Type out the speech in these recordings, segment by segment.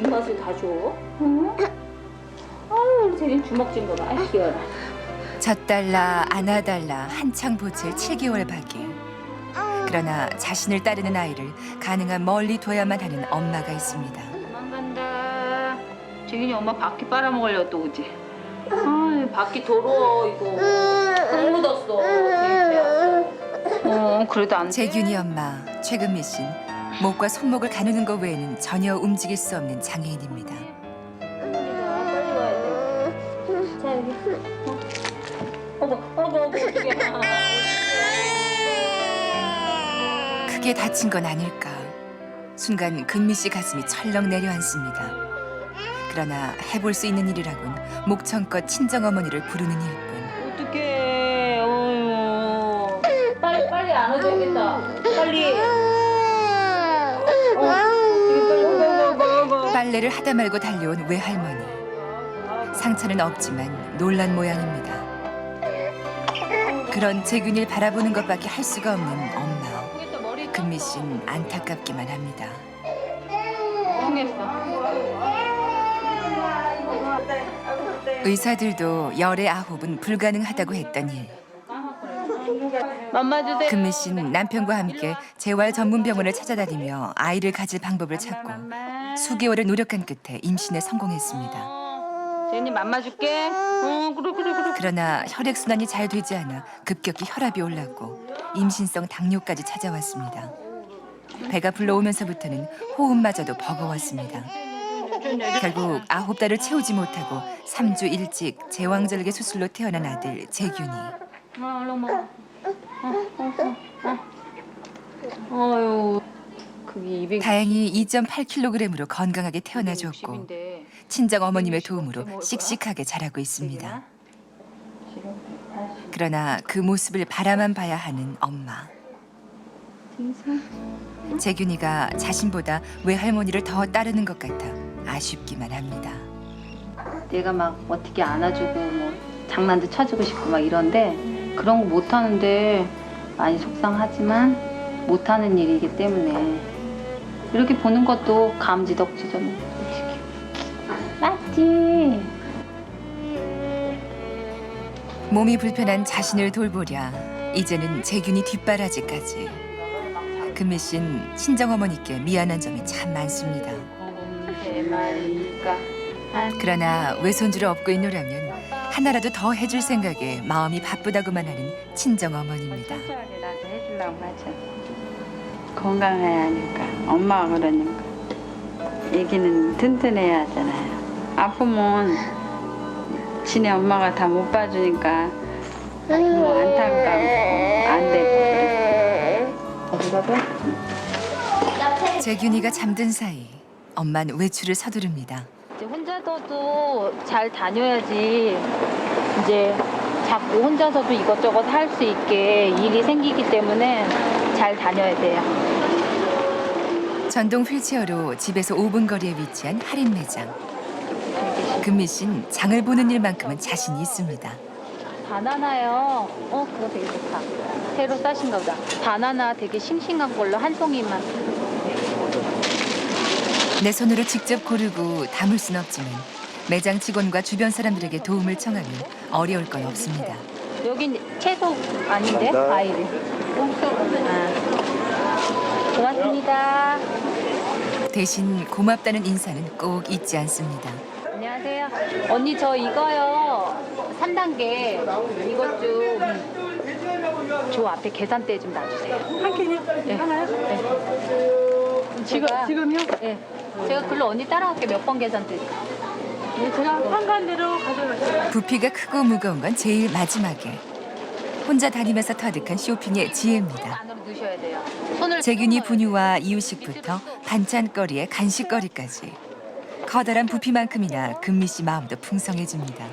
입맛을 다 줘. 응? 아유, 쟤는 주먹 쥔 거봐. 아이, 귀여워라. 젖달라 안아달라 한창 보챌 7개월 박일. 그러나 자신을 따르는 아이를 가능한 멀리 둬야만 하는 엄마가 있습니다. 그만 간다. 재균이 엄마 바퀴 빨아먹으려고 또 오지. 아, 바퀴 더러워 이거. 물 묻었어. 그래도 안 돼. 재균이 엄마 최금미 씨는 목과 손목을 가누는 것 외에는 전혀 움직일 수 없는 장애인입니다. 빨리 와야 돼. 자, 여기. 어떡해. 크게 다친 건 아닐까. 순간 금미 씨 가슴이 철렁 내려앉습니다. 그러나 해볼 수 있는 일이라곤 목청껏 친정어머니를 부르는 일뿐. 어떡해. 어휴. 빨리 안아줘야겠다. 빨리. 빨래를 하다 말고 달려온 외할머니. 상처는 없지만 놀란 모양입니다. 그런 재균이를 바라보는 것밖에 할 수가 없는 엄마. 금미 씨는 안타깝기만 합니다. 의사들도 열의 아홉은 불가능하다고 했던 일. 맘마 주세요. 금미 씨는 남편과 함께 재활 전문 병원을 찾아다니며 아이를 가질 방법을 찾고 수개월을 노력한 끝에 임신에 성공했습니다. 재균이 맘마 줄게. 그래. 그러나 혈액순환이 잘 되지 않아 급격히 혈압이 올랐고 임신성 당뇨까지 찾아왔습니다. 배가 불러오면서부터는 호흡마저도 버거웠습니다. 결국 9달을 채우지 못하고 3주 일찍 제왕절개 수술로 태어난 아들 재균이. 얼른 먹어. 어휴. 그게 200. 다행히 2.8kg으로 건강하게 태어나줬고 친정 어머님의 도움으로 씩씩하게 자라고 있습니다. 그러나 그 모습을 바라만 봐야 하는 엄마. 재균이가 자신보다 외할머니를 더 따르는 것 같아 아쉽기만 합니다. 내가 막 어떻게 안아주고 뭐 장난도 쳐주고 싶고 막 이런데 그런 거 못하는데 많이 속상하지만 못하는 일이기 때문에 이렇게 보는 것도 감지덕지죠. 솔직히. 맞지? 몸이 불편한 자신을 돌보랴 이제는 재균이 뒷바라지까지. 금미 씨는 친정어머니께 미안한 점이 참 많습니다. 그러나 외손주를 업고 있노라면 하나라도 더 해줄 생각에 마음이 바쁘다고만 하는 친정어머니입니다. 나도 해주려고 하죠. 건강해야 하니까 엄마가 그러니까 애기는 튼튼해야 하잖아요. 아프면 지네 엄마가 다 못 봐주니까 뭐 안타깝고 안 되고 그래. 재균이가 잠든 사이 엄만 외출을 서두릅니다. 이제 혼자서도 잘 다녀야지 이제 자꾸 혼자서도 이것저것 할 수 있게 일이 생기기 때문에 잘 다녀야 돼요. 전동 휠체어로 집에서 5분 거리에 위치한 할인 매장. 금미 씨는 장을 보는 일만큼은 자신이 있습니다. 바나나요. 그거 되게 좋다. 새로 싸신가 보다. 바나나 되게 싱싱한 걸로 한 송이만. 내 손으로 직접 고르고 담을 순 없지만 매장 직원과 주변 사람들에게 도움을 청하면 어려울 건 없습니다. 여긴 채소 아닌데? 과일. 고맙습니다. 대신 고맙다는 인사는 꼭 잊지 않습니다. 안녕하세요. 언니 저 이거요. 3단계 이것 좀 저 앞에 계산대에 좀 놔주세요. 한 캔이요? 네. 하나요? 네. 지금요? 네. 제가 글로 언니 따라갈게 몇 번 계산대. 네, 제가 현관대로 가져갈게요. 부피가 크고 무거운 건 제일 마지막에. 혼자 다니면서 터득한 쇼핑의 지혜입니다. 안으로 넣으셔야 돼요. 손을 재균이 분유와 이유식부터 반찬거리에 간식거리까지. 커다란 부피만큼이나 금미 씨 마음도 풍성해집니다.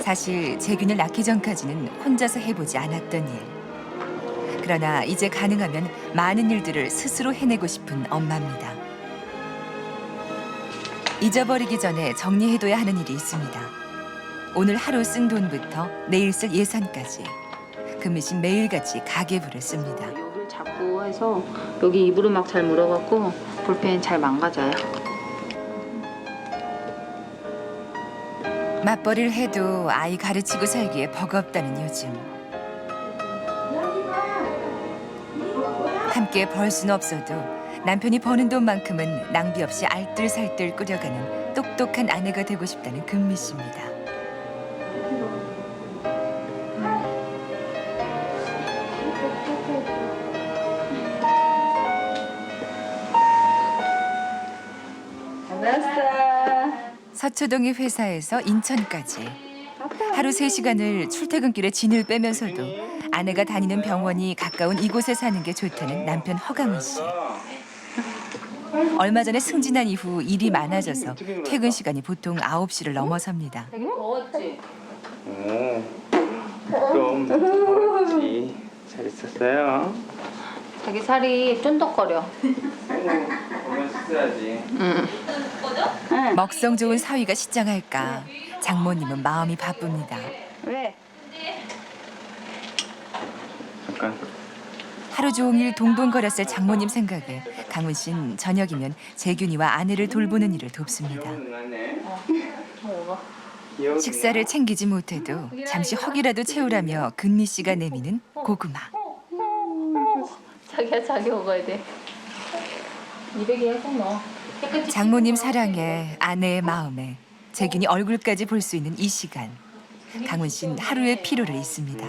사실 재균을 낳기 전까지는 혼자서 해보지 않았던 일. 그러나 이제 가능하면 많은 일들을 스스로 해내고 싶은 엄마입니다. 잊어버리기 전에 정리해둬야 하는 일이 있습니다. 오늘 하루 쓴 돈부터 내일 쓸 예산까지. 금미 씨 매일같이 가계부를 씁니다. 여기를 잡고 해서 여기 입으로 막 잘 물어갖고 볼펜 잘 망가져요. 맞벌이를 해도 아이 가르치고 살기에 버겁다는 요즘. 함께 벌 수는 없어도 남편이 버는 돈만큼은 낭비 없이 알뜰살뜰 꾸려가는 똑똑한 아내가 되고 싶다는 금미 씨입니다. 서초동의 회사에서 인천까지 하루 3시간을 출퇴근길에 진을 빼면서도 아내가 다니는 병원이 가까운 이곳에 사는 게 좋다는 남편 허강훈 씨. 얼마 전에 승진한 이후 일이 많아져서 퇴근 시간이 보통 9시를 넘어섭니다. 되게 더웠지? 그럼 더웠지. 잘 있었어요? 자기 살이 쫀득거려. 그만 씻어야지. 먹성 좋은 사위가 시장할까 장모님은 마음이 바쁩니다. 왜? 잠깐. 하루 종일 동동거렸을 장모님 생각에 강훈 씨는 저녁이면 재균이와 아내를 돌보는 일을 돕습니다. 식사를 챙기지 못해도 잠시 허기라도 채우라며 근미 씨가 내미는 고구마. 자기야 자기 먹어야 돼. 200에 꼭 넣어. 깨끗이 장모님 사랑에 아내의 마음에 재균이 얼굴까지 볼 수 있는 이 시간. 강훈 씨는 하루의 피로를 잊습니다.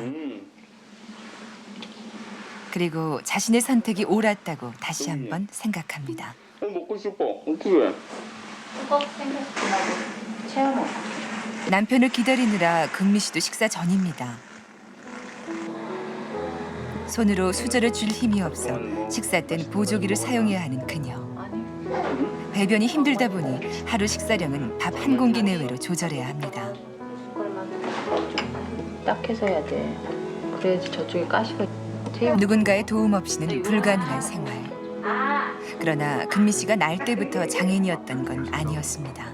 그리고 자신의 선택이 옳았다고 다시 한번 생각합니다. 먹고 싶어. 어떡해. 뚜껑 생겼구나. 채워 먹어. 남편을 기다리느라 금미 씨도 식사 전입니다. 손으로 수저를 줄 힘이 없어 식사 땐 보조기를 사용해야 하는 그녀. 배변이 힘들다 보니 하루 식사량은 밥 한 공기 내외로 조절해야 합니다. 딱 해서 해야 돼. 그래야지 저쪽에 가시가 제일 누군가의 도움 없이는 불가능한 생활. 그러나 금미 씨가 날 때부터 장인이었던 건 아니었습니다.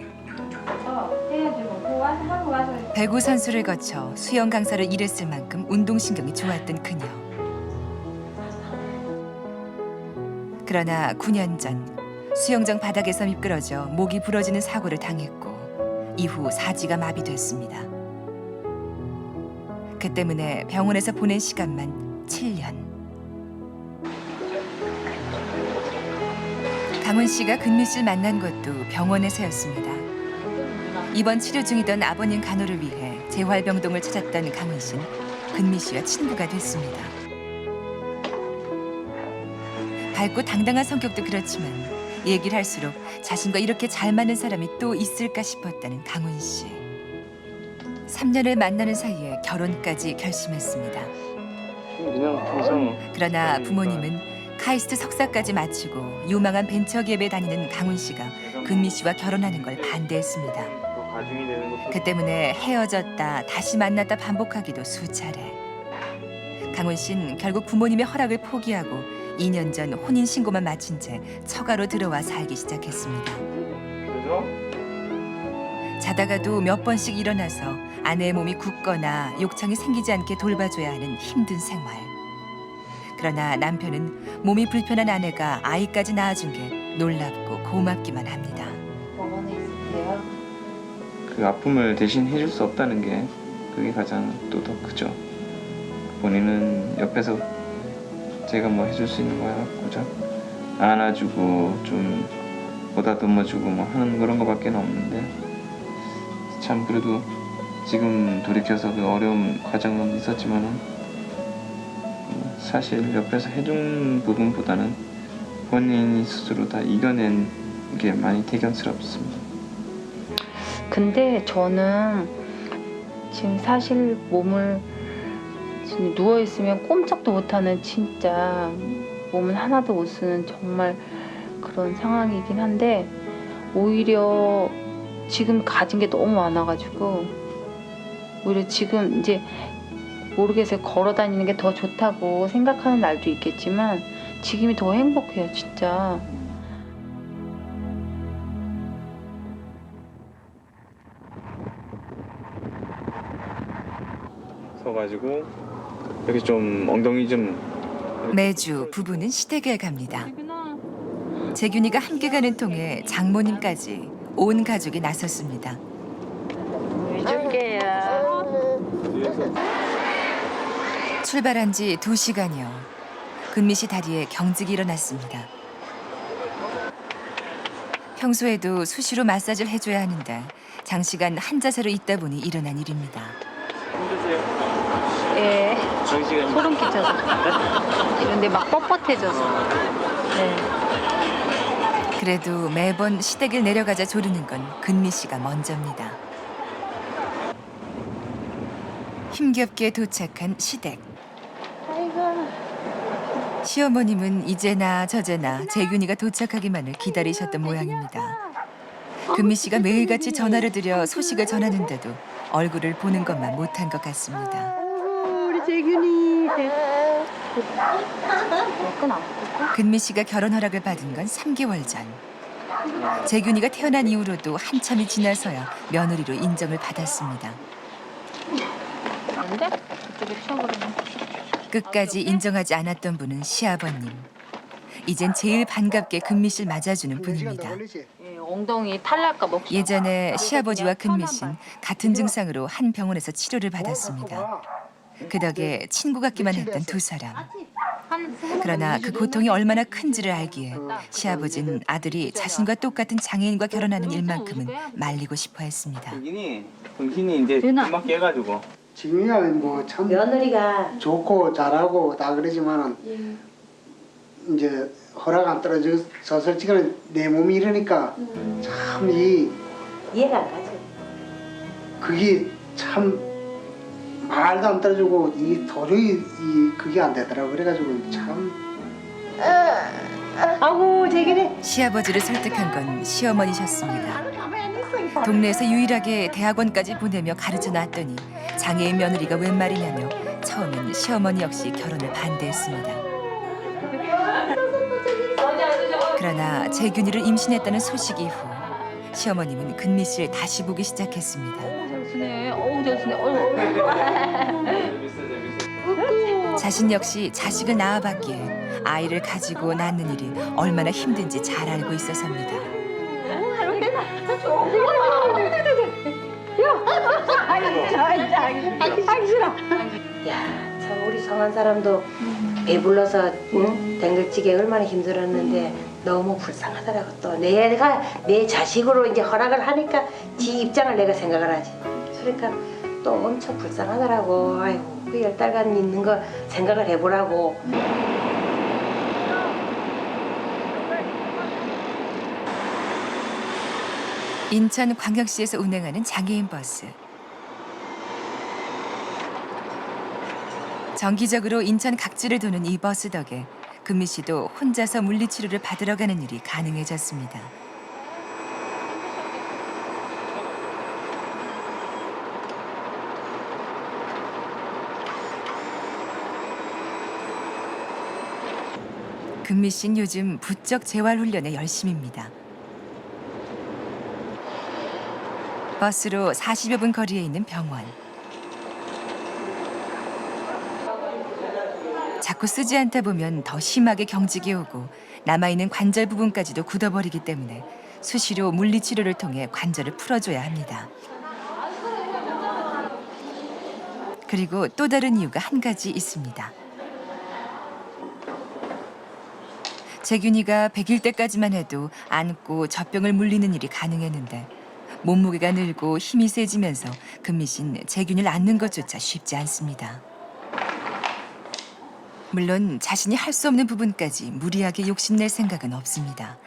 배구 선수를 거쳐 수영 강사를 일했을 만큼 운동신경이 좋았던 그녀. 그러나 9년 전 수영장 바닥에서 미끄러져 목이 부러지는 사고를 당했고 이후 사지가 마비됐습니다. 그 때문에 병원에서 보낸 시간만 7년. 강훈 씨가 근미 씨를 만난 것도 병원에서였습니다. 입원 치료 중이던 아버님 간호를 위해 재활병동을 찾았던 강훈 씨는 근미 씨와 친구가 됐습니다. 밝고 당당한 성격도 그렇지만 얘기를 할수록 자신과 이렇게 잘 맞는 사람이 또 있을까 싶었다는 강훈 씨. 3년을 만나는 사이에 결혼까지 결심했습니다. 그냥 항상 그러나 부모님은 카이스트 석사까지 마치고 유망한 벤처기업에 다니는 강훈 씨가 근미 씨와 결혼하는 걸 반대했습니다. 가중이 되는 것도 그 때문에 헤어졌다 다시 만났다 반복하기도 수차례. 강훈 씨는 결국 부모님의 허락을 포기하고 2년 전 혼인 신고만 마친 채 처가로 들어와 살기 시작했습니다. 그래서 자다가도 몇 번씩 일어나서 아내의 몸이 굳거나 욕창이 생기지 않게 돌봐줘야 하는 힘든 생활. 그러나 남편은 몸이 불편한 아내가 아이까지 낳아준 게 놀랍고 고맙기만 합니다. 병원에 있으세요? 그 아픔을 대신 해줄 수 없다는 게 그게 가장 또 더 크죠. 본인은 옆에서 제가 뭐 해줄 수 있는 거야 고작 안아주고 좀 보다듬어주고 뭐 하는 그런 거밖에 없는데 참 그래도 지금 돌이켜서 그 어려운 과정은 있었지만은 사실 옆에서 해준 부분보다는 본인이 스스로 다 이겨낸 게 많이 대견스럽습니다. 근데 저는 지금 사실 몸을 지금 누워 있으면 꼼짝도 못하는 진짜 몸은 하나도 못 쓰는 정말 그런 상황이긴 한데 오히려 지금 가진 게 너무 많아가지고 오히려 지금 이제 모르겠어요. 걸어 다니는 게 더 좋다고 생각하는 날도 있겠지만 지금이 더 행복해요, 진짜. 서가지고 여기 좀 엉덩이 좀 매주 부부는 시댁에 갑니다. 재균이가 함께 가는 통에 장모님까지 온 가족이 나섰습니다. 요즘 출발한 지 2시간여. 금미 씨 다리에 경직이 일어났습니다. 평소에도 수시로 마사지를 해줘야 하는데 장시간 한 자세로 있다 보니 일어난 일입니다. 힘드세요? 예, 장시간 소름 끼쳐서. 이런데 막 뻣뻣해져서. 네. 그래도 매번 시댁을 내려가자 조르는 건 금미 씨가 먼저입니다. 힘겹게 도착한 시댁. 시어머님은 이제나 저제나 재균이가 도착하기만을 기다리셨던 모양입니다. 금미 씨가 매일같이 전화를 드려 소식을 전하는데도 얼굴을 보는 것만 못한 것 같습니다. 우리 재균이. 금미 씨가 결혼 허락을 받은 건 3개월 전. 재균이가 태어난 이후로도 한참이 지나서야 며느리로 인정을 받았습니다. 안 돼? 그쪽에 치워버리면. 끝까지 인정하지 않았던 분은 시아버님. 이젠 제일 반갑게 금미 씨를 맞아주는 분입니다. 예, 엉덩이 탈날까 봐. 예전에 시아버지와 금미 씨는 같은 증상으로 한 병원에서 치료를 받았습니다. 그 덕에 친구 같기만 했던 두 사람. 그러나 그 고통이 얼마나 큰지를 알기에 시아버지는 아들이 자신과 똑같은 장애인과 결혼하는 일만큼은 말리고 싶어 했습니다. 정신이 이제 금방 깨가지고 지금이야 뭐참 며느리가 좋고 잘하고 다 그러지만은 이제 허락 안 떨어져서 솔직히 내 몸이 이러니까 참 이해가 안 가지. 그게 참 말도 안 떨어지고 이 도저히 그게 안 되더라고. 그래가지고 참 아우 재균이. 시아버지를 설득한 건 시어머니셨습니다. 동네에서 유일하게 대학원까지 보내며 가르쳐 놨더니 장애인 며느리가 웬 말이냐며 처음엔 시어머니 역시 결혼을 반대했습니다. 그러나 재균이를 임신했다는 소식 이후 시어머님은 금미 씨를 다시 보기 시작했습니다. 잘 지내. 어우, 잘 지내. 어우. 재밌어. 자신 역시 자식을 낳아봤기에 아이를 가지고 낳는 일이 얼마나 힘든지 잘 알고 있어서입니다. 야, 참 우리 성한 사람도 배불러서 댕글찌개 얼마나 힘들었는데 너무 불쌍하더라고. 또 내가 내 자식으로 이제 허락을 하니까 지 입장을 내가 생각을 하지. 그러니까 또 엄청 불쌍하더라고. 아이고 그 10달간 있는 거 생각을 해보라고. 인천광역시에서 운행하는 장애인 버스. 정기적으로 인천 각지를 도는 이 버스 덕에 금미 씨도 혼자서 물리치료를 받으러 가는 일이 가능해졌습니다. 금미 씨는 요즘 부쩍 재활훈련에 열심입니다. 버스로 40여 분 거리에 있는 병원. 자꾸 쓰지 않다 보면 더 심하게 경직이 오고 남아있는 관절 부분까지도 굳어버리기 때문에 수시로 물리치료를 통해 관절을 풀어줘야 합니다. 그리고 또 다른 이유가 한 가지 있습니다. 재균이가 100일 때까지만 해도 안고 젖병을 물리는 일이 가능했는데 몸무게가 늘고 힘이 세지면서 금미 씨는 재균이를 안는 것조차 쉽지 않습니다. 물론 자신이 할 수 없는 부분까지 무리하게 욕심낼 생각은 없습니다.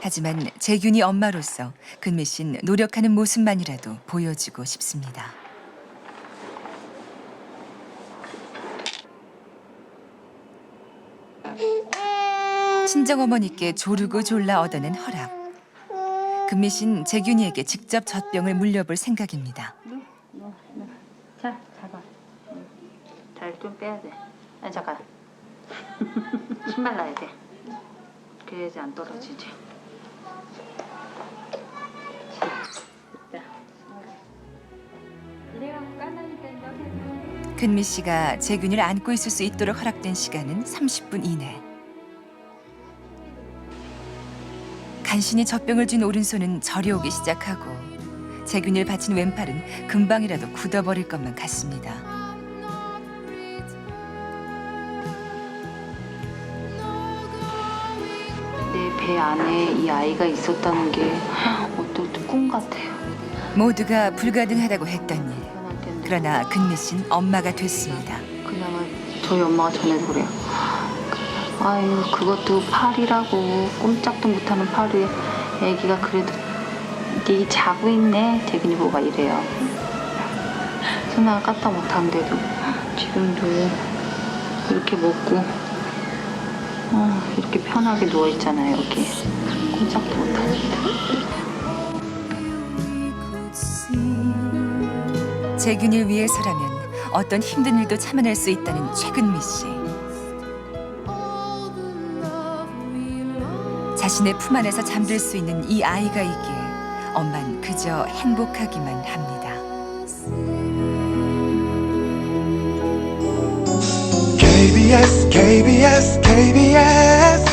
하지만 재균이 엄마로서 금미 씨는 노력하는 모습만이라도 보여주고 싶습니다. 친정어머니께 조르고 졸라 얻어낸 허락. 금미 씨는 재균이에게 직접 젖병을 물려볼 생각입니다. 자, 잡아. 잘 좀 빼야 돼. 아니, 잠깐. 신발 놔야 돼. 그래야지 안 떨어지지. 금미 씨가 재균이를 안고 있을 수 있도록 허락된 시간은 30분 이내. 간신히 젖병을 쥔 오른손은 저려오기 시작하고 재균이를 바친 왼팔은 금방이라도 굳어버릴 것만 같습니다. 내 배 안에 이 아이가 있었다는 게 어떤 꿈 같아요. 모두가 불가능하다고 했던 일. 그러나 근미 씨는 엄마가 됐습니다. 그냥 저희 엄마가 전에도 그래요. 아유 그것도 팔이라고 꼼짝도 못하는 팔이 애기가 그래도 이게 자고 있네. 재균이 보가 이래요. 손하나 까딱 못하는데도 지금도 이렇게 먹고 이렇게 편하게 누워있잖아요. 여기 꼼짝도 못하는데. 재균이를 위해서라면 어떤 힘든 일도 참아낼 수 있다는 최근미 씨. 자신의 품 안에서 잠들 수 있는 이 아이가 있기에 엄만 그저 행복하기만 합니다. KBS KBS KBS